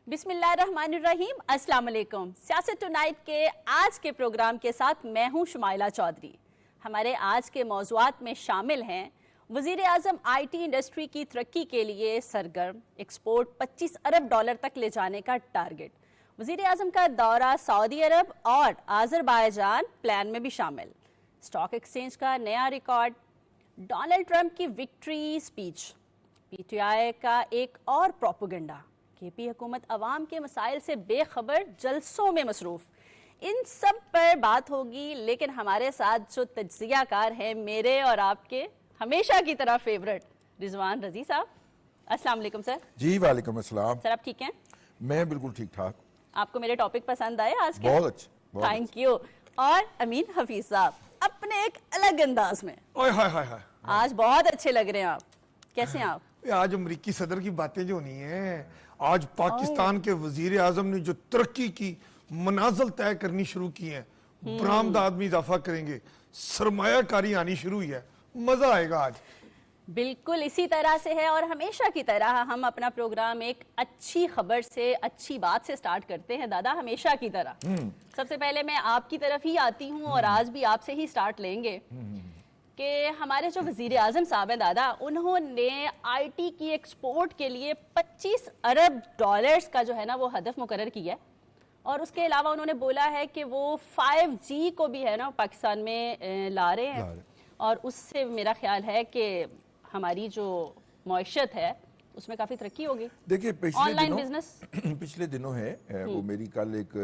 بسم اللہ الرحمن الرحیم، السلام علیکم۔ سیاست ٹونائٹ کے آج کے پروگرام کے ساتھ میں ہوں شمائلہ چودھری۔ ہمارے آج کے موضوعات میں شامل ہیں وزیر اعظم آئی ٹی انڈسٹری کی ترقی کے لیے سرگرم، ایکسپورٹ 25 ارب ڈالر تک لے جانے کا ٹارگٹ، وزیر اعظم کا دورہ سعودی عرب اور آذربائیجان پلان میں بھی شامل، اسٹاک ایکسچینج کا نیا ریکارڈ، ڈونلڈ ٹرمپ کی victory speech, P T I کا ایک اور پروپیگنڈا، کے پی حکومت عوام کے مسائل سے بے خبر جلسوں میں مصروف، ان سب پر بات ہوگی۔ لیکن ہمارے ساتھ جو تجزیہ کار ہیں میرے اور آپ کے ہمیشہ کی طرح فیورٹ رضوان رضی صاحب، السلام علیکم سر۔ جی وعلیکم السلام۔ سر آپ ٹھیک ہیں؟ میں بالکل ٹھیک ٹھاک۔ آپ کو میرے ٹاپک پسند آئے آج کے؟ بہت اچھا، تھینک یو۔ اور امین حفیظ صاحب اپنے ایک الگ انداز میں آج بہت اچھے لگ رہے ہیں آپ، کیسے ہیں آپ؟ آج امریکی صدر کی باتیں جو نہیں ہیں، آج پاکستان کے وزیر اعظم نے جو ترقی کی منازل طے کرنی شروع کی ہیں، برآمدات میں اضافہ کریں گے، سرمایہ کاری آنی شروع ہوئی ہے، مزہ آئے گا آج۔ بالکل اسی طرح سے ہے، اور ہمیشہ کی طرح ہم اپنا پروگرام ایک اچھی خبر سے، اچھی بات سے سٹارٹ کرتے ہیں دادا، ہمیشہ کی طرح۔ سب سے پہلے میں آپ کی طرف ہی آتی ہوں اور آج بھی آپ سے ہی سٹارٹ لیں گے کہ ہمارے جو وزیر اعظم صاحب ہیں دادا، انہوں نے آئی ٹی کی ایکسپورٹ کے لیے 25 ارب ڈالرز کا جو ہے نا وہ ہدف مقرر کیا ہے، اور اس کے علاوہ انہوں نے بولا ہے کہ وہ 5G کو بھی ہے نا پاکستان میں لا رہے ہیں، اور اس سے میرا خیال ہے کہ ہماری جو معیشت ہے اس میں کافی ترقی ہوگی۔ دیکھیے آن لائن بزنس پچھلے دنوں ہے وہ میری کل ایک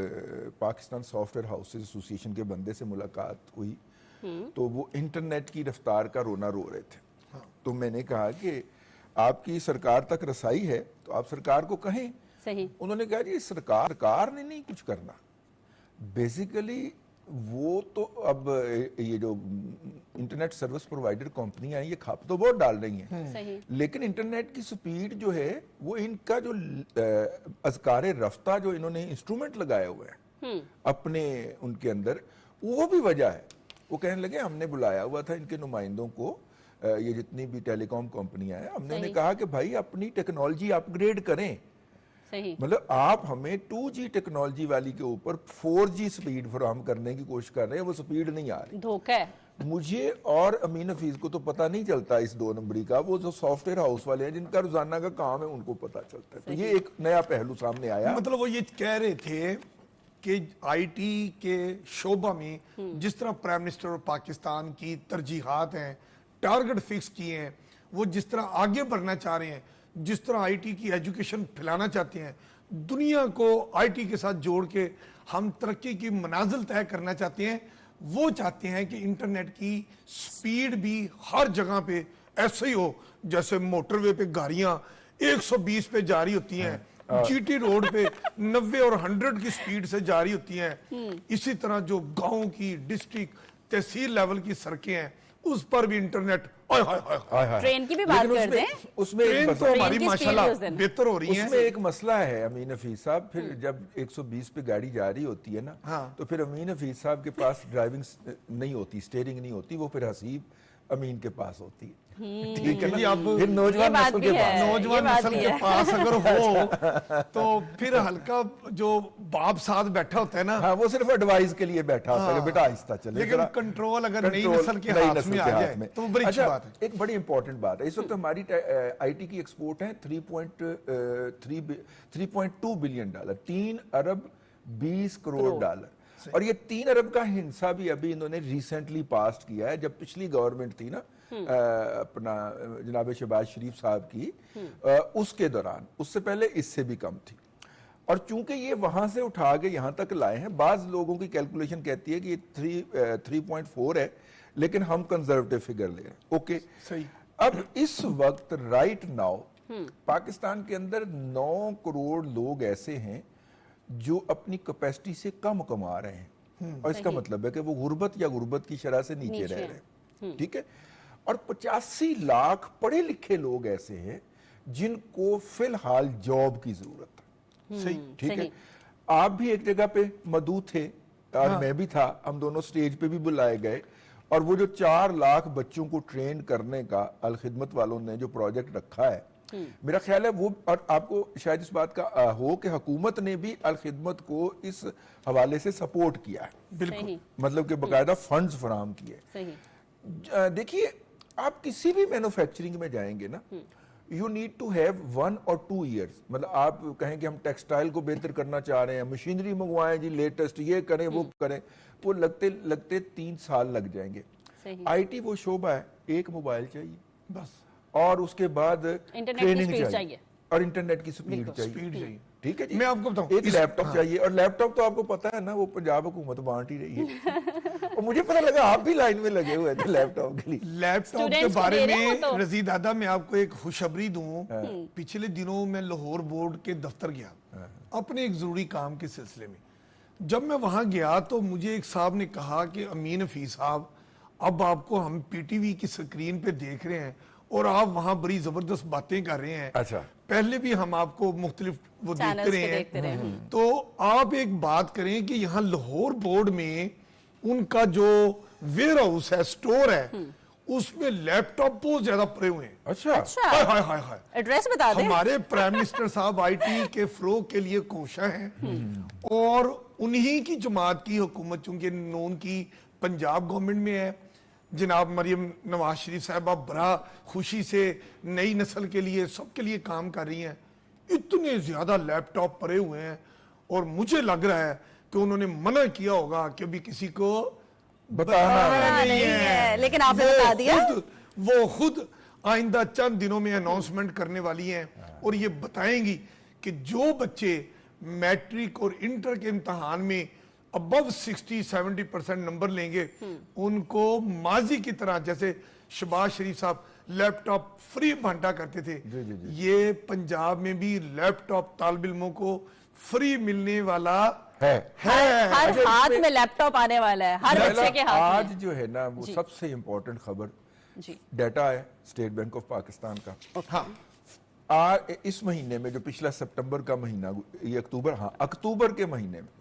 پاکستان سافٹ ویئر ہاؤسز ایسوسی ایشن کے بندے سے ملاقات ہوئی، تو وہ انٹرنیٹ کی رفتار کا رونا رو رہے تھے۔ تو میں نے کہا کہ آپ کی سرکار تک رسائی ہے تو آپ سرکار کو کہیں۔ صحیح۔ انہوں نے کہا جی سرکار نے نہیں کچھ کرنا، بیسیکلی وہ تو اب یہ جو انٹرنیٹ سروس پرووائڈر کمپنیاں ہیں یہ کھاپ تو بہت ڈال رہی ہیں، لیکن انٹرنیٹ کی سپیڈ جو ہے وہ ان کا جو اذکار رفتہ جو انہوں نے انسٹرومنٹ لگائے ہوئے ہیں اپنے ان کے اندر، وہ بھی وجہ ہے۔ وہ کہنے لگے ہم نے بلایا ہوا تھا ان کے نمائندوں کو، یہ جتنی بھی ٹیلی کام کمپنیاں ہیں، ہم نے انہیں کہا کہ بھائی اپنی ٹیکنالوجی اپ گریڈ کریں، مطلب آپ ہمیں 2G ٹیکنالوجی والی کے اوپر 4G سپیڈ فراہم کرنے کی کوشش کر رہے ہیں، وہ سپیڈ نہیں آ رہی۔ دھوکہ ہے۔ مجھے اور امین حفیظ کو تو پتہ نہیں چلتا اس 2 نمبری کا، وہ جو سافٹ ویئر ہاؤس والے ہیں جن کا روزانہ کا کام ہے ان کو پتہ چلتا ہے۔ تو یہ ایک نیا پہلو سامنے آیا۔ مطلب وہ یہ کہہ رہے تھے کہ آئی ٹی کے شعبہ میں جس طرح پرائم منسٹر اور پاکستان کی ترجیحات ہیں، ٹارگٹ فکس کیے ہیں، وہ جس طرح آگے بڑھنا چاہ رہے ہیں، جس طرح آئی ٹی کی ایجوکیشن پھیلانا چاہتے ہیں، دنیا کو آئی ٹی کے ساتھ جوڑ کے ہم ترقی کی منازل طے کرنا چاہتے ہیں، وہ چاہتے ہیں کہ انٹرنیٹ کی سپیڈ بھی ہر جگہ پہ ایسے ہی ہو جیسے موٹر وے پہ گاڑیاں 120 پہ جاری ہوتی ہیں، جی ٹی روڈ پہ 90 اور 100 کی سپیڈ سے جاری ہوتی ہیں، اسی طرح جو گاؤں کی، ڈسٹرکٹ، تحصیل لیول کی سڑکیں ہیں اس پر بھی انٹرنیٹ۔ ٹرین کی بھی بات کر دیں، اس میں ٹرین تو ہماری ماشاءاللہ بہتر ہو رہی ہیں۔ اس میں ایک مسئلہ ہے امین حفیظ صاحب، پھر جب 120 پہ گاڑی جاری ہوتی ہے نا تو پھر امین حفیظ صاحب کے پاس ڈرائیونگ نہیں ہوتی، سٹیئرنگ نہیں ہوتی، وہ پھر حسیب امین کے پاس ہوتی ہے۔ ٹھیک ہے جی، اب پھر نوجوان نسل کے پاس، نوجوان نسل کے پاس اگر ہو تو پھر ہلکا جو باپ ساتھ بیٹھا ہوتا ہے نا، ہاں وہ صرف ایڈوائز کے لیے بیٹھا ہوتا ہے کہ بیٹا آہستہ چلے، لیکن کنٹرول اگر نئی نسل کے ہاتھ میں آ جائے تو وہ بڑی اچھی بات ہے۔ ایک بڑی امپورٹنٹ بات ہے، اس وقت ہماری آئی ٹی کی ایکسپورٹ ہے 3.2 بلین ڈالر، 3 ارب 20 کروڑ ڈالر، اور یہ 3 ارب کا ہنسا بھی ابھی انہوں نے ریسنٹلی پاسڈ کیا ہے۔ جب پچھلی گورنمنٹ تھی نا اپنا جناب شہباز شریف صاحب کی، اس کے دوران، اس سے پہلے اس سے بھی کم تھی، اور چونکہ یہ وہاں سے اٹھا کے یہاں تک لائے ہیں، بعض لوگوں کی کیلکولیشن کہتی ہے کہ یہ 3.4 ہے، لیکن ہم کنزرویٹو فگر لے رہے ہیں۔ اوکے صحیح۔ اب اس وقت رائٹ ناؤ پاکستان کے اندر 9 کروڑ لوگ ایسے ہیں جو اپنی کیپیسٹی سے کم کما رہے ہیں، اور اس کا مطلب ہے کہ وہ غربت یا غربت کی شرح سے نیچے رہ رہے ہیں، ٹھیک ہے؟ اور 85 لاکھ پڑھے لکھے لوگ ایسے ہیں جن کو فی الحال جاب کی ضرورت ہے، صحیح، ٹھیک ہے؟ آپ بھی ایک جگہ پہ مدعو تھے اور میں بھی تھا، ہم دونوں سٹیج پہ بھی بلائے گئے، اور وہ جو 4 لاکھ بچوں کو ٹرین کرنے کا الخدمت والوں نے جو پروجیکٹ رکھا ہے میرا خیال ہے وہ, اور آپ کو شاید اس بات کا ہو کہ حکومت نے بھی الخدمت کو اس حوالے سے سپورٹ کیا ہے, بالکل, مطلب کہ باقاعدہ فنڈز فراہم کیے. دیکھیے آپ کسی بھی مینوفیکچرنگ میں جائیں گے نا, you need to have 1 or 2 years, مطلب آپ کہیں کہ ہم ٹیکسٹائل کو بہتر کرنا چاہ رہے ہیں, مشینری منگوائیں جی لیٹسٹ, یہ کریں وہ کریں, وہ لگتے 3 سال لگ جائیں گے. آئی ٹی وہ شعبہ ہے, ایک موبائل چاہیے بس, اور اس کے بعد ٹریننگ چاہیے, اور انٹرنیٹ کی سپیڈ چاہیے. ٹھیک ہے جی, میں آپ کو بتاؤں ایک لیپ ٹاپ چاہیے, اور لیپ ٹاپ تو آپ کو پتا ہے نا وہ پنجاب حکومت بانٹ ہی رہی ہے. اور مجھے پتا لگا آپ بھی لائن میں لگے ہوئے تھے لیپ ٹاپ کے لیے. لیپ ٹاپ کے بارے میں رضی دادا میں آپ کو ایک خوشخبری دوں, پچھلے دنوں میں لاہور بورڈ کے دفتر گیا اپنے ایک ضروری کام کے سلسلے میں. جب میں وہاں گیا تو مجھے ایک صاحب نے کہا کہ امین حفیظ صاحب, اب آپ کو ہم پی ٹی وی کی سکرین پہ دیکھ رہے ہیں اور آپ وہاں بڑی زبردست باتیں کر رہے ہیں, پہلے بھی ہم آپ کو مختلف وہ دیکھتے رہے ہیں, تو آپ ایک بات کریں کہ یہاں لاہور بورڈ میں ان کا جو ویئر ہاؤس ہے, سٹور ہے, اس میں لیپ ٹاپ بہت زیادہ پڑے ہوئے ہیں. اچھا, ایڈریس بتا دیں. ہمارے پرائم منسٹر صاحب آئی ٹی کے فروغ کے لیے کوشاں ہیں, اور انہی کی جماعت کی حکومت, چونکہ نون کی پنجاب گورنمنٹ میں ہے, جناب مریم نواز شریف صاحبہ بڑا خوشی سے نئی نسل کے لیے سب کے لیے کام کر رہی ہیں. اتنے زیادہ لیپ ٹاپ پڑے ہوئے ہیں, اور مجھے لگ رہا ہے کہ انہوں نے منع کیا ہوگا کہ ابھی کسی کو بتانا نہیں ہے, لیکن آپ نے بتا دیا. وہ خود آئندہ چند دنوں میں اناؤنسمنٹ کرنے والی ہیں, اور یہ بتائیں گی کہ جو بچے میٹرک اور انٹر کے امتحان میں ابو 60-70% نمبر لیں گے, ان کو ماضی کی طرح جیسے شہباز شریف صاحب لیپ ٹاپ فری بانٹا کرتے تھے, یہ پنجاب میں بھی لیپ ٹاپ طالب علموں کو فری ملنے والا ہے. ہر ہاتھ میں لیپ ٹاپ آنے والا ہے, ہر بچے کے ہاتھ میں. آج جو ہے نا وہ سب سے امپورٹنٹ خبر ڈیٹا ہے اسٹیٹ بینک آف پاکستان کا. ہاں, اس مہینے میں جو پچھلا سپٹمبر کا مہینہ, یہ اکتوبر کے مہینے میں,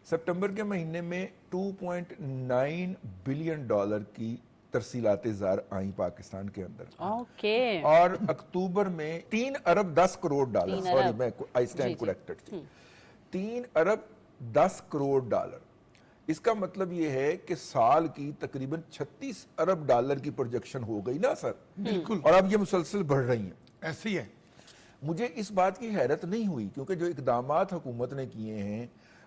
سپٹمبر کے مہینے میں $2.9 بلین کی ترسیلات زار آئیں پاکستان کے اندر, اور اکتوبر میں 3 ارب 10 کروڑ ڈالر, سوری میں آئی اسٹینڈ کریکٹڈ, 3 ارب 10 کروڑ ڈالر. اس کا مطلب یہ ہے کہ سال کی تقریباً 36 ارب ڈالر کی پروجیکشن ہو گئی نا سر. بالکل, اور اب یہ مسلسل بڑھ رہی ہیں. ایسی ہے. مجھے اس بات کی حیرت نہیں ہوئی, کیونکہ جو اقدامات حکومت نے کیے ہیں,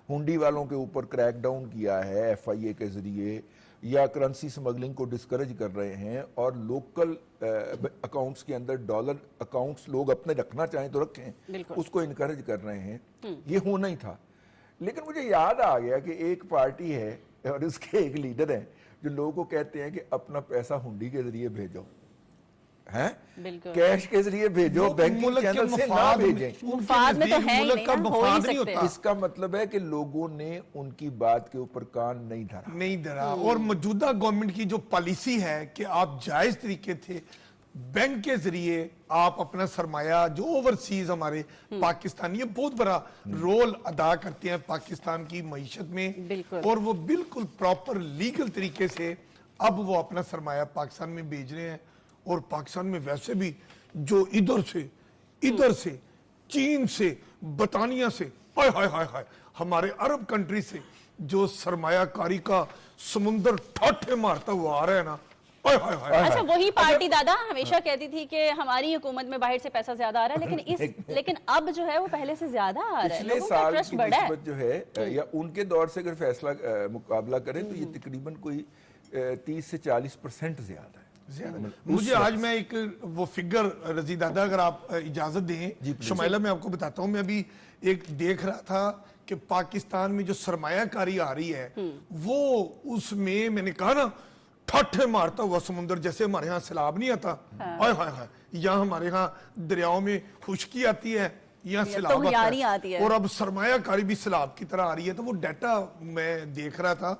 ہنڈی والوں کے اوپر کریک ڈاؤن کیا ہے ایف آئی اے کے ذریعے, یا کرنسی سمگلنگ کو ڈسکریج کر رہے ہیں, اور لوکل اکاؤنٹس کے اندر ڈالر اکاؤنٹس لوگ اپنے رکھنا چاہیں تو رکھیں, اس کو انکریج کر رہے ہیں, یہ ہونا ہی تھا. لیکن مجھے یاد آ گیا کہ ایک پارٹی ہے اور اس کے ایک لیڈر ہیں جو لوگوں کو کہتے ہیں کہ اپنا پیسہ ہنڈی کے ذریعے بھیجو, کیش کے ذریعے بھیجو, بینکنگ چینل سے نہ بھیجیں. مفاد میں تو ہے ہی نہیں نا, ہو ہی سکتے. اس کا مطلب ہے کہ لوگوں نے ان کی بات کے اوپر کان نہیں دھرا. اور موجودہ گورنمنٹ کی جو پالیسی ہے کہ آپ جائز طریقے تھے بینک کے ذریعے آپ اپنا سرمایہ جو اوورسیز ہمارے پاکستانی یہ بہت بڑا رول ادا کرتے ہیں پاکستان کی معیشت میں, اور وہ بالکل پراپر لیگل طریقے سے اب وہ اپنا سرمایہ پاکستان میں بھیج رہے ہیں. اور پاکستان میں ویسے بھی جو ادھر سے چین سے, برطانیہ سے, ہمارے عرب کنٹری سے جو سرمایہ کاری کا سمندر ٹھاٹھے مارتا ہوا آ رہا ہے نا. اچھا, وہی پارٹی دادا ہمیشہ کہتی تھی کہ ہماری حکومت میں باہر سے پیسہ زیادہ آ رہا ہے, لیکن اب جو ہے وہ پہلے سے زیادہ آ رہا ہے. پچھلے سال کی نسبت جو ہے, یا ان کے دور سے اگر فیصلہ مقابلہ کریں تو یہ تقریباً کوئی 30 سے 40% زیادہ ہے. مجھے آج میں ایک وہ فگر رضی دادا اگر آپ اجازت دیں شمائلہ میں آپ کو بتاتا ہوں. میں ابھی ایک دیکھ رہا تھا کہ پاکستان میں جو سرمایہ کاری آ رہی ہے وہ اس میں نے کہا نا ٹھاٹھے مارتا ہوا سمندر, جیسے ہمارے ہاں سیلاب نہیں آتا, یا ہمارے ہاں دریاؤں میں خشکی آتی ہے یا سیلاب آتا ہے, اور اب سرمایہ کاری بھی سیلاب کی طرح آ رہی ہے. تو وہ ڈیٹا میں دیکھ رہا تھا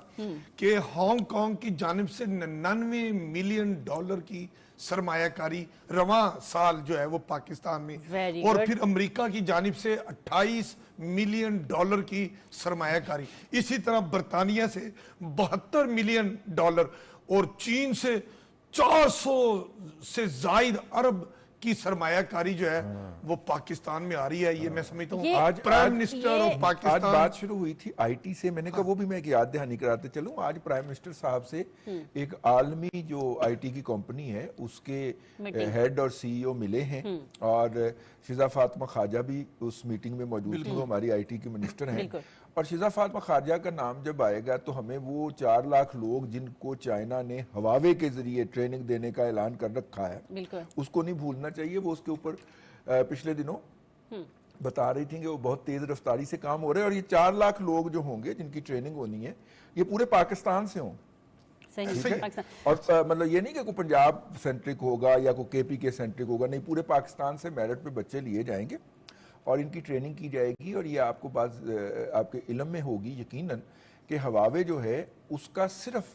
کہ ہانگ کانگ کی جانب سے $99 ملین کی سرمایہ کاری رواں سال جو ہے وہ پاکستان میں, اور پھر امریکہ کی جانب سے $28 ملین کی سرمایہ کاری, اسی طرح برطانیہ سے $72 ملین, اور چین سے 400 سے زائد ارب کی سرمایہ کاری جو ہے وہ پاکستان میں آ رہی ہے. یہ میں سمجھتا ہوں آج پرائم منسٹر اور آج پاکستان بات شروع ہوئی تھی آئی ٹی سے. میں نے کہا وہ بھی میں ایک یاد دہانی کراتے چلوں. آج پرائم منسٹر صاحب سے ایک عالمی جو آئی ٹی کی کمپنی ہے اس کے ہیڈ اور سی ای او ملے ہیں, اور شیزہ فاطمہ خواجہ بھی اس میٹنگ میں موجود تھی. وہ ہماری آئی ٹی کی منسٹر ہیں. اور شیزہ فاطمہ خواجہ کا نام جب آئے گا تو ہمیں وہ 4 لاکھ لوگ جن کو چائنا نے ہواوے کے ذریعے ٹریننگ دینے کا اعلان کر رکھا ہے, اس کو نہیں بھولنا چاہیے. وہ اس کے اوپر پچھلے دنوں بتا رہی تھیں کہ وہ بہت تیز رفتاری سے کام ہو رہے ہیں, اور یہ 4 لاکھ لوگ جو ہوں گے جن کی ٹریننگ ہونی ہے یہ پورے پاکستان سے ہوں. اور مطلب یہ نہیں کہ کوئی پنجاب سینٹرک ہوگا یا کوئی کے پی کے سینٹرک ہوگا, نہیں, پورے پاکستان سے میرٹ پہ بچے لیے جائیں گے اور ان کی ٹریننگ کی جائے گی. اور یہ آپ کو آپ کے علم میں ہوگی یقیناً کہ ہواوے جو ہے اس کا صرف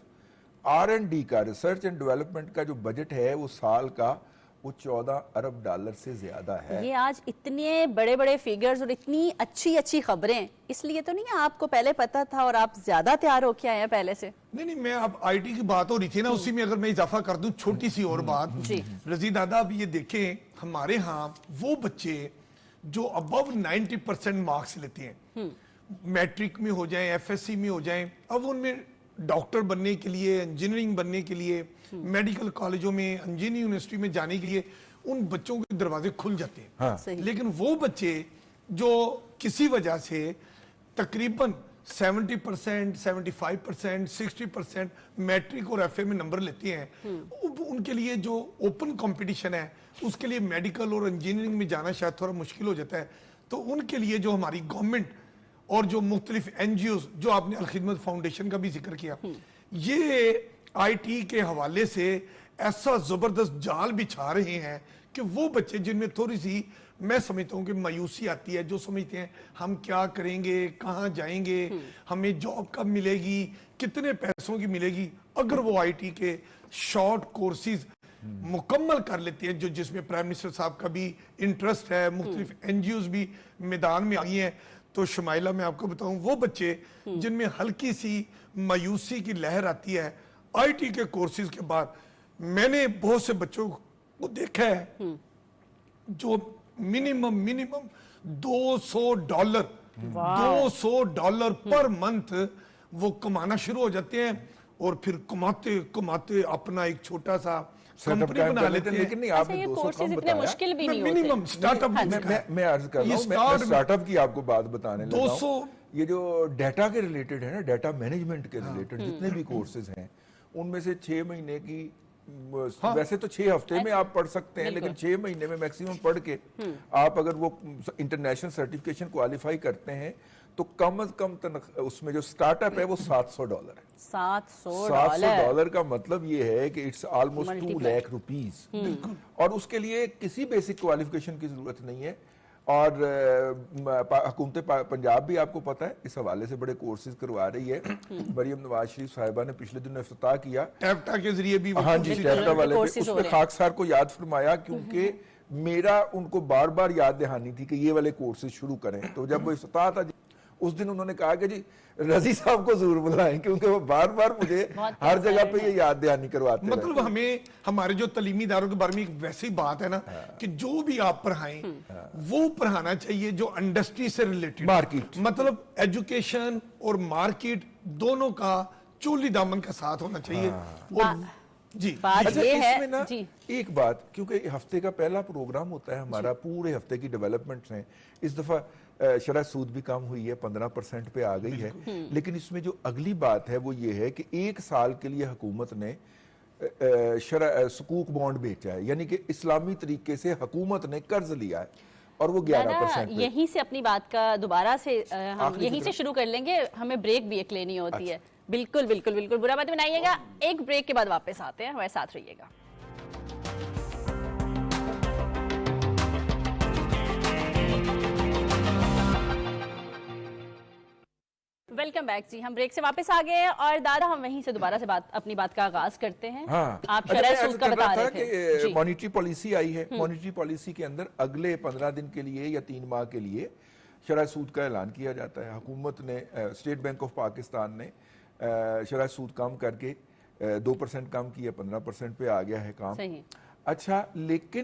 R&D کا, ریسرچ اینڈ ڈیولپمنٹ کا جو بجٹ ہے وہ سال کا وہ $14 ارب سے زیادہ ہے. یہ آج اتنے بڑے بڑے فیگرز اور اتنی اچھی خبریں اس لیے تو نہیں آپ کو پہلے پتا تھا اور آپ زیادہ تیار ہو کے آئے ہیں پہلے سے؟ نہیں, میں اب آئی ٹی کی بات ہو رہی تھی نا, اسی میں اگر میں اضافہ کر دوں چھوٹی سی اور بات. رضی دادا اب یہ دیکھیں ہمارے ہاں وہ بچے جو ابو 90% مارکس لیتے ہیں, میٹرک میں ہو جائیں, ایف ایس سی میں ہو جائیں, اب ان میں ڈاکٹر بننے کے لیے, انجینئرنگ بننے کے لیے, میڈیکل کالجوں میں, انجینئرنگ یونیورسٹی میں جانے کے لیے ان بچوں کے دروازے کھل جاتے ہیں. لیکن وہ بچے جو کسی وجہ سے تقریباً 70%, 75%, 60% میٹرک اور ایف اے میں نمبر لیتے ہیں, ان کے لیے جو اوپن کمپٹیشن ہے اس کے لیے میڈیکل اور انجینئرنگ میں جانا شاید تھوڑا مشکل ہو جاتا ہے. تو ان کے لیے جو ہماری گورنمنٹ اور جو مختلف این جی اوز, جو آپ نے الخدمت فاؤنڈیشن کا بھی ذکر کیا, یہ آئی ٹی کے حوالے سے ایسا زبردست جال بچھا رہے ہیں کہ وہ بچے جن میں تھوڑی سی میں سمجھتا ہوں کہ مایوسی آتی ہے, جو سمجھتے ہیں ہم کیا کریں گے, کہاں جائیں گے, ہمیں جاب کب ملے گی, کتنے پیسوں کی ملے گی, اگر وہ آئی ٹی کے شارٹ کورسز مکمل کر لیتے ہیں, جو جس میں پرائم منسٹر صاحب کا بھی انٹرسٹ ہے, مختلف این جی اوز بھی میدان میں آئی ہیں, تو شمائلہ میں آپ کو بتاؤں وہ بچے جن میں ہلکی سی مایوسی کی لہر آتی ہے آئی ٹی کے کورسز کے بعد, میں نے بہت سے بچوں کو دیکھا ہے جو منیمم $200 پر منتھ وہ کمانا شروع ہو جاتے ہیں, اور پھر کماتے اپنا ایک چھوٹا سا کمپنی بنا لیتے ہیں. لیکن نہیں, آپ نے 200 کم اتنے مشکل بھی نہیں ہوتے. منیمم سٹارٹ اپ میں عرض کر رہا ہوں, میں سٹارٹ اپ کی آپ کو بات بتانے لگا ہوں. یہ جو ڈیٹا کے ریلیٹڈ ہے نا, ڈیٹا مینجمنٹ کے ریلیٹڈ جتنے بھی کورسز ہیں ان میں سے 6 مہینے کی, ویسے تو 6 ہفتے میں آپ پڑھ سکتے ہیں, لیکن 6 مہینے میں میکسیمم پڑھ کے آپ اگر وہ انٹرنیشنل سرٹیفکیشن کوالیفائی کرتے ہیں تو کم از کم اس میں جو سٹارٹ اپ ہے وہ $700 ہے. $700 کا مطلب یہ ہے کہ اٹس آلموسٹ 2 لاکھ روپیز, اور اس کے لیے کسی بیسک کوالیفکیشن کی ضرورت نہیں ہے. اور حکومت پنجاب بھی آپ کو پتہ ہے اس حوالے سے بڑے کورسز کروا رہی ہے. مریم نواز شریف صاحبہ نے پچھلے دنوں افتتاح کیا ٹیپٹا کے ذریعے بھی, ہاں جی, ٹیپٹا والے پہ, اس میں خاک سار کو یاد فرمایا, کیونکہ میرا ان کو بار بار یاد دہانی تھی کہ یہ والے کورسز شروع کریں. تو جب وہ افتتاح تھا اس دن انہوں نے کہا کہ جی رضی صاحب کو ضرور بلائیں, کیونکہ وہ بار بار مجھے ہر جگہ پہ یہ یاد دہانی کرواتے ہیں. مطلب ہمیں ہمارے جو تعلیمی اداروں کے بارے میں ایک ویسی بات ہے نا کہ جو بھی آپ پڑھائیں وہ پڑھانا چاہیے جو انڈسٹری سے ریلیٹڈ, مارکیٹ, مطلب ایجوکیشن اور مارکیٹ دونوں کا چولی دامن کا ساتھ ہونا چاہیے. جی اچھا, اس میں نا ایک بات, کیونکہ ہفتے کا پہلا پروگرام ہوتا ہے ہمارا, پورے ہفتے کی ڈیولپمنٹس ہیں. اس دفعہ شرح سود بھی کم ہوئی ہے, 15% پہ آ گئی ہے, لیکن اس میں جو اگلی بات ہے وہ یہ ہے کہ 1 سال کے لیے حکومت نے سکوک بانڈ بیچا ہے, یعنی کہ اسلامی طریقے سے حکومت نے قرض لیا ہے, اور وہ 11% پہ. یہیں سے اپنی بات کا دوبارہ سے ہم یہیں سے شروع کر لیں گے, ہمیں بریک بھی ایک لینی ہوتی ہے. بالکل بالکل بالکل برا مت بنائیے گا, ایک بریک کے بعد واپس آتے ہیں, ہمارے ساتھ رہیے گا. ویلکم بیک جی, ہم بریک سے واپس آ گئے اور دادا ہم وہیں سے دوبارہ سے اپنی بات کا آغاز کرتے ہیں. آپ شرح سود کا بتا رہے تھے. مانیٹری پالیسی آئی ہے, مانیٹری پالیسی کے اندر اگلے 15 دن کے لیے یا 3 ماہ کے لیے شرح سود کا اعلان کیا جاتا ہے. حکومت نے, اسٹیٹ بینک آف پاکستان نے شرح سود کم کر کے 2% کم کیا, 15% پہ آ گیا ہے کام. اچھا, لیکن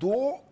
2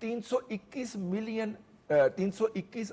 321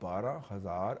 12,000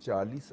40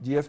JF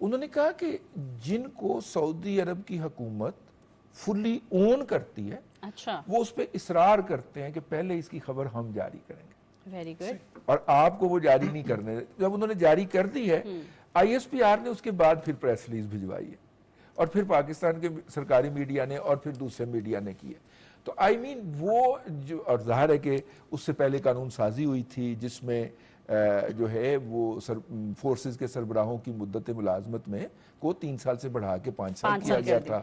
انہوں نے کہا کہ جن کو سعودی عرب کی حکومت فلی اون کرتی ہے اچھا وہ اس پہ اصرار کرتے ہیں کہ پہلے اس کی خبر ہم جاری کریں گے ویری گڈ. اور آپ کو وہ جاری نہیں کرنے. جب انہوں نے جاری کر دی ہے ISPR نے اس کے بعد پھر پریس ریلیز بھجوائی ہے اور پھر پاکستان کے سرکاری میڈیا نے اور پھر دوسرے میڈیا نے کی ہے. تو آئی مین وہ جو, اور ظاہر ہے کہ اس سے پہلے قانون سازی ہوئی تھی جس میں جو ہے وہ فورسز کے سربراہوں کی مدت ملازمت میں کو 3 سال سے بڑھا کے 5 سال کیا گیا تھا.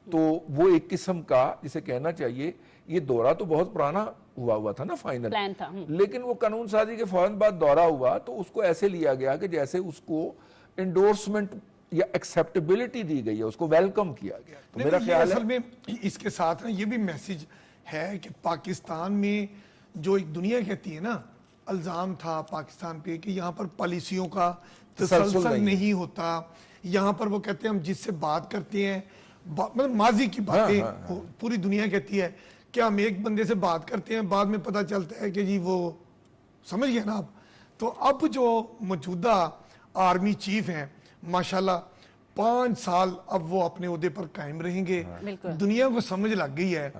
تو وہ ایک قسم کا جسے کہنا چاہیے یہ دورہ تو بہت پرانا ہوا تھا نا فائنل پلان تھا, لیکن وہ قانون سازی کے فوراً بعد دورہ ہوا تو اس کو ایسے لیا گیا کہ جیسے اس کو انڈورسمنٹ یا ایکسیپٹیبلٹی دی گئی ہے, اس کو ویلکم کیا گیا. تو میرا خیال اصل میں اس کے ساتھ یہ بھی میسج ہے کہ پاکستان میں جو ایک دنیا کہتی ہے نا الزام تھا پاکستان پہ کہ یہاں پر پالیسیوں کا تسلسل نہیں ہوتا, یہاں پر وہ کہتے ہیں ہم جس سے بات کرتے ہیں مطلب ماضی کی باتیں پوری دنیا کہتی ہے کہ ہم ایک بندے سے بات کرتے ہیں بعد میں پتہ چلتا ہے کہ جی وہ سمجھ گئے نا آپ. تو اب جو موجودہ آرمی چیف ہیں ماشاءاللہ 5 سال اب وہ اپنے عہدے پر قائم رہیں گے, دنیا کو سمجھ لگ گئی ہے.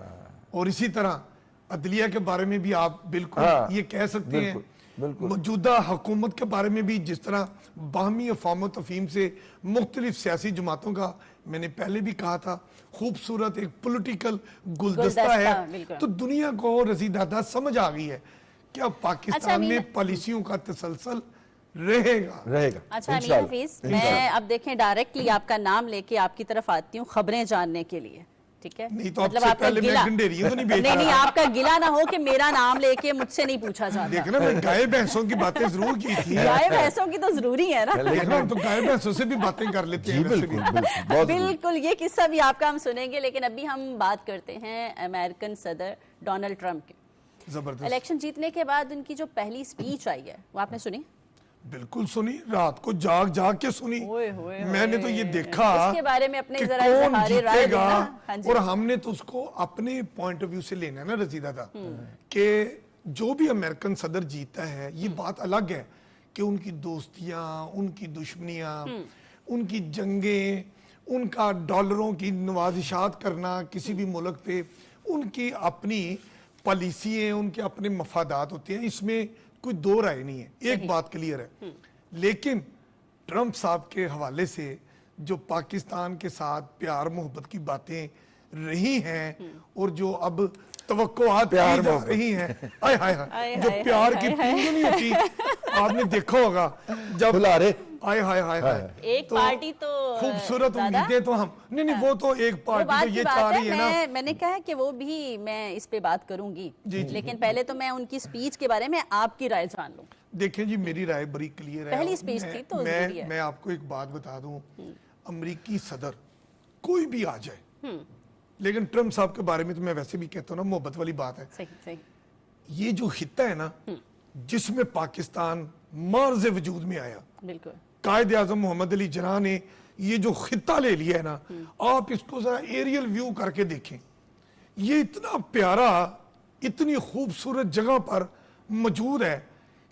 اور اسی طرح عدلیہ کے بارے میں بھی آپ بالکل یہ کہہ سکتے ہیں, موجودہ حکومت کے بارے میں بھی جس طرح باہمی افہام و تفہیم سے مختلف سیاسی جماعتوں کا میں نے پہلے بھی کہا تھا خوبصورت ایک پولیٹیکل گلدستہ ہے. تو دنیا کو رضیدادہ سمجھ آ گئی ہے کہ اب پاکستان میں پالیسیوں کا تسلسل رہے گا. اچھا امین حفیظ, میں اب دیکھیں ڈائریکٹلی آپ کا نام لے کے آپ کی طرف آتی ہوں خبریں جاننے کے لیے, ٹھیک ہے؟ نہیں تو مطلب آپ کا گلا نہیں آپ کا گلا نہ ہو کہ میرا نام لے کے مجھ سے نہیں پوچھا جاتا. دیکھنا میں گائے بھینسوں کی باتیں ضرور کی تھی, گائے بھینسوں کی تو ضروری ہے نا, دیکھنا تو گائے بھینسوں سے بھی باتیں کر لیتے ہیں. بالکل یہ قصہ بھی آپ کا ہم سنیں گے, لیکن ابھی ہم بات کرتے ہیں امریکن صدر ڈونلڈ ٹرمپ کے. الیکشن جیتنے کے بعد ان کی جو پہلی سپیچ آئی ہے وہ آپ نے سنی؟ بالکل سنی, رات کو جاگ کے سنی. میں نے تو یہ دیکھا اس کے بارے میں اپنے کہ ذرا کون اظہار رائے جیتے گا, دینا, اور ہم نے تو اس کو اپنے پوائنٹ آف ویو سے لینا ہے نا رضیدہ کہ جو بھی امریکن صدر جیتا ہے یہ بات الگ ہے کہ ان کی دوستیاں, ان کی دشمنیاں, ان کی جنگیں, ان کا ڈالروں کی نوازشات کرنا کسی بھی ملک پہ, ان کی اپنی پالیسیاں, ان کے اپنے مفادات ہوتے ہیں, اس میں کوئی دو رائے نہیں ہے. ایک بات کلیئر ہے, لیکن ٹرمپ صاحب کے حوالے سے جو پاکستان کے ساتھ پیار محبت کی باتیں رہی ہیں اور جو اب توقعات کی جا رہی ہیں, جو پیار کی پینگ نہیں ہوتی, آپ نے دیکھا ہوگا جب ایک پارٹی تو خوبصورت امیدیں تو ہم نہیں وہ تو ایک پارٹی تو یہ چاہ رہی ہے نا. میں نے کہا کہ وہ بھی میں اس پہ بات کروں گی, لیکن پہلے تو میں ان کی سپیچ کے بارے میں آپ کی رائے جان لوں. دیکھیں جی میری رائے بڑی کلیئر ہے, پہلی سپیچ تھی تو ضروری ہے. میں آپ کو ایک بات بتا دوں, امریکی صدر کوئی بھی آ جائے, لیکن ٹرمپ صاحب کے بارے میں تو میں ویسے بھی کہتا ہوں نا محبت والی بات ہے. یہ جو خطہ ہے نا جس میں پاکستان مارز وجود میں آیا, بالکل قائد اعظم محمد علی جناح نے یہ جو خطہ لے لیا ہے نا, آپ اس کو ذرا ایریل ویو کر کے دیکھیں, یہ اتنا پیارا اتنی خوبصورت جگہ پر موجود ہے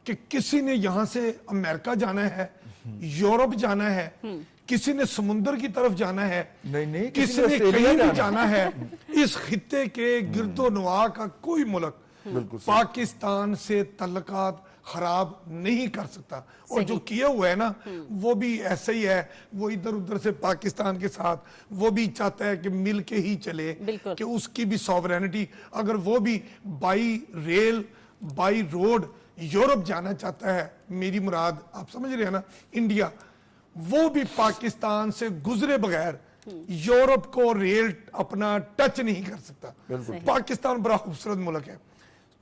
کہ کسی نے یہاں سے امریکہ جانا ہے, یورپ جانا ہے, کسی نے سمندر کی طرف جانا ہے, کسی نے کہیں بھی جانا ہے. اس خطے کے گرد و نواح کا کوئی ملک پاکستان سے تعلقات خراب نہیں کر سکتا, اور جو کیا ہوا ہے نا وہ بھی ایسا ہی ہے. وہ ادھر ادھر سے پاکستان کے ساتھ وہ بھی چاہتا ہے کہ مل کے ہی چلے, کہ اس کی بھی سوورینٹی, اگر وہ بھی by rail by road Europe جانا چاہتا ہے, میری مراد آپ سمجھ رہے ہیں نا انڈیا, وہ بھی پاکستان سے گزرے بغیر یورپ کو ریل اپنا ٹچ نہیں کر سکتا. پاکستان بڑا خوبصورت ملک ہے,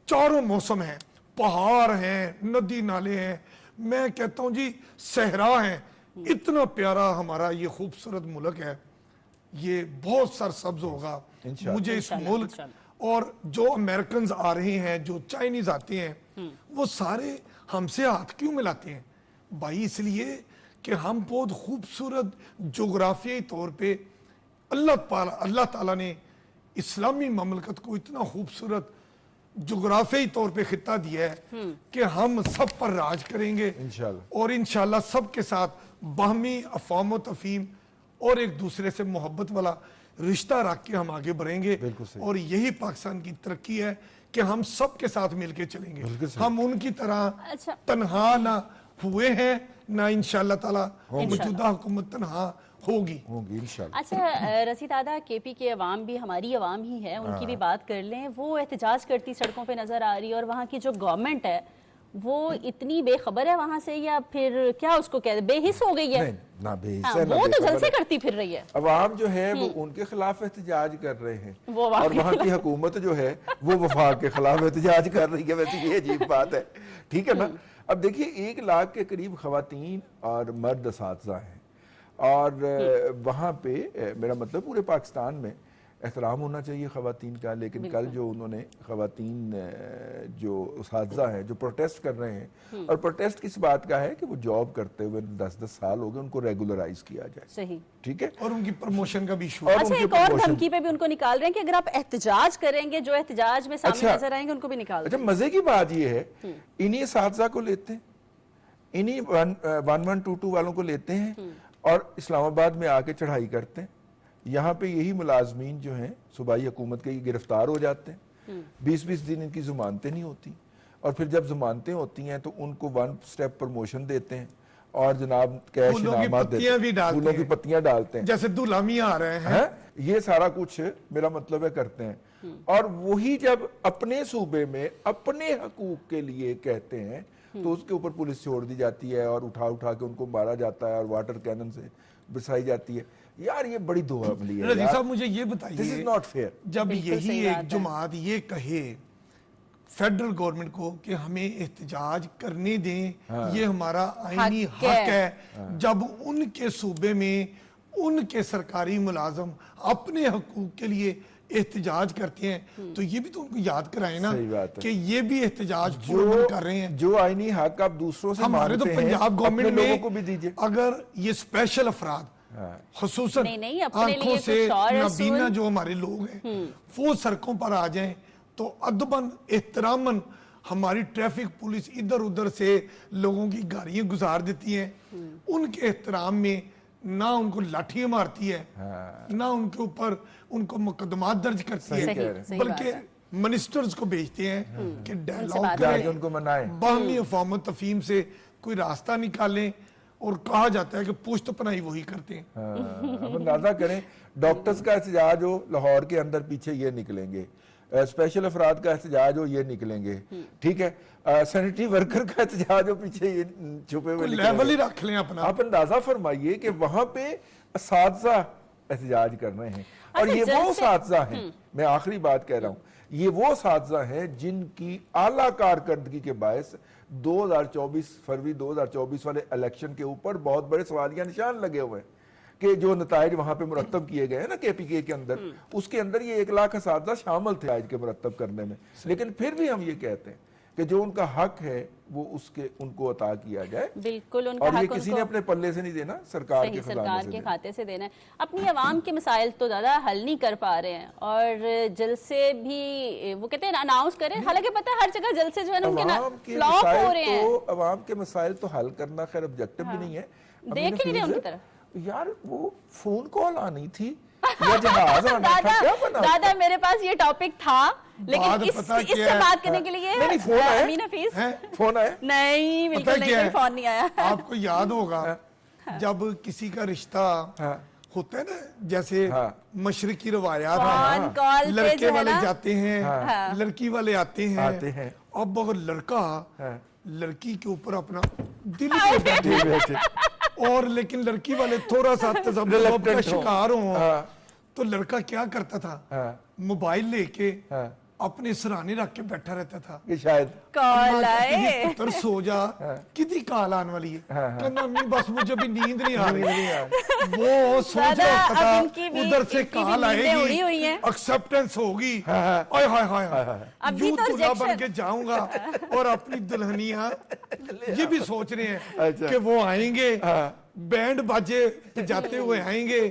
چاروں موسم ہیں, پہاڑ ہیں, ندی نالے ہیں, میں کہتا ہوں جی صحرا ہیں, اتنا پیارا ہمارا یہ خوبصورت ملک ہے. یہ بہت سرسبز ہوگا مجھے اس ملک, اور جو امریکنز آ رہے ہیں, جو چائنیز آتے ہیں, وہ سارے ہم سے ہاتھ کیوں ملاتے ہیں بھائی؟ اس لیے کہ ہم بہت خوبصورت جغرافیائی طور پہ اللہ تعالیٰ نے اسلامی مملکت کو اتنا خوبصورت جغرافیائی طور پہ خطہ دیا ہے کہ ہم سب پر راج کریں گے انشاءاللہ، اور انشاءاللہ سب کے ساتھ باہمی افہام و تفہیم اور ایک دوسرے سے محبت والا رشتہ رکھ کے ہم آگے بڑھیں گے. بالکل صحیح. اور یہی پاکستان کی ترقی ہے کہ ہم سب کے ساتھ مل کے چلیں گے. بالکل صحیح. ہم ان کی طرح اچھا. تنہا نہ ہوئے ہیں نہ انشاءاللہ تعالی موجودہ حکومت تنہا ہوگی انشاءاللہ. اچھا رشید دادا، کے پی کے عوام بھی ہماری عوام ہی ہے، ان کی بھی بات کر لیں. وہ احتجاج کرتی سڑکوں پہ نظر آ رہی ہے، اور وہاں کی جو گورنمنٹ ہے وہ اتنی بے خبر ہے وہاں سے، یا پھر کیا اس کو کہتے بے حس ہو گئی ہے؟ نہیں، نہ بے حس ہاں، ہے، نہ وہ بے تو خبر جلسے ہے. کرتی پھر رہی ہے. عوام جو ہے وہ ان کے خلاف احتجاج کر رہے ہیں، وہ اور وہاں کی حکومت جو ہے وہ وفاق کے خلاف احتجاج کر رہی ہے. ویسے یہ عجیب بات ہے، ٹھیک ہے نا. اب دیکھیے 1 لاکھ کے قریب خواتین اور مرد اساتذہ ہیں، اور وہاں پہ میرا مطلب پورے پاکستان میں احترام ہونا چاہیے خواتین کا. لیکن کل جو انہوں نے خواتین جو اساتذہ ہیں جو پروٹیسٹ کر رہے ہیں، اور پروٹیسٹ کس بات کا ہے کہ وہ جاب کرتے ہوئے 10 سال ہو گئے، ان کو ریگولرائز کیا جائے. صحیح. ٹھیک ہے. اور ان کی پروموشن کا بھی ایشو. اور اچھا، ان کے ایک اور promotion. دھمکی پہ بھی ان کو نکال رہے ہیں کہ اگر آپ احتجاج کریں گے، جو احتجاج میں سامنے اچھا. نظر آئیں گے ان کو بھی نکال اچھا، دیں. مزے کی بات یہ ہے انہی اساتذہ کو لیتے ہیں، انہی 1122 والوں کو لیتے ہیں اور اسلام آباد میں آ کے چڑھائی کرتے ہیں. یہاں پہ یہی ملازمین جو ہیں صوبائی حکومت کے گرفتار ہو جاتے ہیں. 20 دن ان کی ضمانتیں نہیں ہوتی، اور پھر جب ضمانتیں ہوتی ہیں تو ان کو 1 سٹیپ پروموشن دیتے ہیں، اور جناب کیش پھولوں کی انعامات دیتے پتیاں بھی ہیں، ڈالتے پھولوں کی ہیں. پتیاں ڈالتے ہیں، جیسے دلامی آ رہے ہیں. یہ سارا کچھ میرا مطلب ہے کرتے ہیں. اور وہی جب اپنے صوبے میں اپنے حقوق کے لیے کہتے ہیں تو اس کے اوپر پولیس چھوڑ دی جاتی ہے، اور اٹھا کے ان کو مارا جاتا ہے، اور واٹر کینن سے برسائی جاتی ہے. یار یہ بڑی دو عملی ہے. رضی صاحب مجھے یہ This is بتائیے، not fair. جب بالکل یہی صحیح بات ایک ہے. جماعت یہ کہے فیڈرل گورنمنٹ کو کہ ہمیں احتجاج کرنے دیں، یہ ہمارا آئینی حق حق ہے، ہے، جب ان کے صوبے میں ان کے سرکاری ملازم اپنے حقوق کے لیے احتجاج کرتے ہیں، تو یہ بھی تو ان کو یاد کرائیں نا صحیح بات ہے. کہ یہ بھی احتجاج پورا کر رہے ہیں. جو آئینی حق آپ دوسروں سے ہمارے تو مانگتے ہیں پنجاب اپنے گورنمنٹ لوگوں کو بھی میں دیجئے. اگر یہ اسپیشل افراد خصوصاً نہیں، اپنے لیے آنکھوں سے کچھ اور نابینا اصول. جو ہمارے لوگ ہیں وہ سڑکوں پر آ جائیں تو ادباً احتراماً ہماری ٹریفک پولیس ادھر ادھر سے لوگوں کی گاڑیاں گزار دیتی ہیں، ان کے احترام میں نہ ان کو لاٹھیاں مارتی ہے، نہ ان کے اوپر ان کو مقدمات درج کرتی ہے، صحیح بلکہ بات ہے. منسٹرز کو بھیجتے ہیں کہ ڈائلاگ بات جا کریں، کے ان کو منائیں. باہمی افہام و تفہیم سے کوئی راستہ نکالیں. اور کہا جاتا ہے کہ پوشت پناہی وہی کرتے ہیں. اب اندازہ کریں ڈاکٹرز کا احتجاج ہو لاہور کے اندر پیچھے یہ نکلیں گے، اسپیشل افراد کا احتجاج ہو یہ نکلیں گے، ٹھیک ہے، سینیٹری ورکر کا احتجاج ہو پیچھے یہ چھپے ہوئے نکلیں لیول ہی گے. رکھ لیں اپنا. آپ اندازہ فرمائیے کہ وہاں پہ اساتذہ احتجاج کر رہے ہیں، اور اچھا، یہ وہ جلسے- اساتذہ ہیں، میں آخری بات کہہ رہا ہوں، یہ وہ اساتذہ ہیں جن کی اعلیٰ کارکردگی کے باعث 2024 فروری 2024 والے الیکشن کے اوپر بہت بڑے سوالیہ نشان لگے ہوئے ہیں کہ جو نتائج وہاں پہ مرتب کیے گئے ہیں نا کے پی کے اندر، اس کے اندر یہ 1 لاکھ اساتذہ شامل تھے آج کے مرتب کرنے میں. لیکن پھر بھی ہم یہ کہتے ہیں کہ جو ان کا حق ہے وہ ان کو عطا کیا جائے. بالکل ان کا اور حق یہ ان کسی کو نے اپنے پلے سے نہیں دینا، سرکار کے صحیح خزانے سرکار سے کے دینا. کھاتے سے دینا ہے. اپنی عوام کے مسائل تو زیادہ حل نہیں کر پا رہے ہیں، اور جلسے بھی وہ کہتے ہیں اناؤنس کریں، حالانکہ پتہ ہے ہر جگہ جلسے جو ہے نا ان کے عوام کے فلاپ ہو مسائل رہے ہیں. تو عوام کے مسائل تو حل کرنا خیر آبجیکٹو بھی نہیں ہے. دیکھ ہی نہیں رہے ان کی طرف. یار وہ فون کال آنی تھی یا جہاز آنا تھا، کیا بنا؟ دادا میرے پاس یہ ٹاپک تھا، لیکن بات اس پتہ سے کیا ہے؟ بات کرنے کے لیے نہیں، فون آیا؟ امین حفیظ فون آیا؟ نہیں، پتہ بالکل نہیں، کیا کوئی ہے؟ فون نہیں آیا. آپ کو یاد ہوگا جب کسی کا رشتہ ہوتا ہے نا، جیسے مشرقی روایات فون ہیں، کال پہ لڑکے جو ہے والے نا جاتے ہیں، لڑکی والے آتے ہیں. اب اگر لڑکا لڑکی کے اوپر اپنا دل پہ بیٹھے اور لیکن لڑکی والے تھوڑا سا تذبذب کا شکار ہوں، تو لڑکا کیا کرتا تھا؟ موبائل لے کے اپنے سرانے رکھ کے بیٹھا رہتا تھا کہ شاید کال آئے، پتر سو جا، کدی کال آن والی ہے، کہنا امی بس مجھے بھی نیند نہیں آ رہی. وہ سوچ رہا ہوتا تھا ادھر سے کال آئے گی، ایکسپٹنس ہوگی، آئے ہائے ہائے یوں دلہا بن کے جاؤں گا، اور اپنی دلہنیاں یہ بھی سوچ رہے ہیں کہ وہ آئیں گے، بینڈ باجے جاتے ہوئے آئیں گے،